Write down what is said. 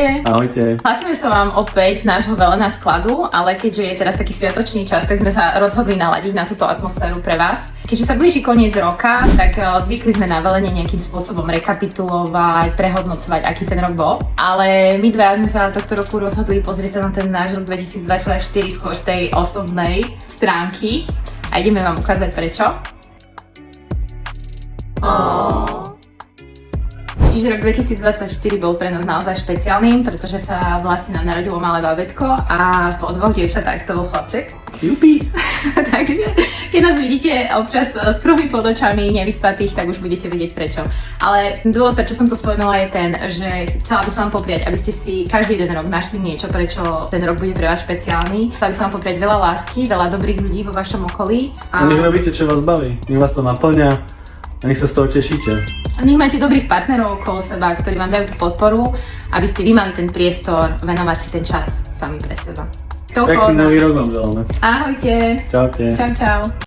Ahojte. Ahojte. Hlasíme sa vám opäť z nášho Velena skladu, ale keďže je teraz taký sviatočný čas, tak sme sa rozhodli naladiť na túto atmosféru pre vás. Keďže sa blíži koniec roka, tak zvykli sme na Velene nejakým spôsobom rekapitulovať, prehodnocovať, aký ten rok bol. Ale my dva sme sa tohto roku rozhodli pozrieť sa na ten náš rok 2024 skôr z tej osobnej stránky a ideme vám ukázať prečo. Čiže rok 2024 bol pre nás naozaj špeciálnym, pretože sa vlastne nám narodilo malé bábätko a po 2 dievčatách to bol chlapček. Jupi. Takže keď nás vidíte občas s pruhy pod očami, nevyspatých, tak už budete vedieť prečo. Ale dôvod, prečo som to spomenula, je ten, že chcela by som vám popriať, aby ste si každý jeden rok našli niečo, prečo ten rok bude pre vás špeciálny. Chcela by som vám popriať veľa lásky, veľa dobrých ľudí vo vašom okolí. A nech robíte, čo vás baví. Nech vás to naplňa a nech sa z toho tešíte. A nech máte dobrých partnerov okolo seba, ktorí vám dajú tú podporu, aby ste vy mali ten priestor venovať si ten čas sami pre seba. Pekný nový rok vám želáme. Ahojte. Čaute. Čau, čau.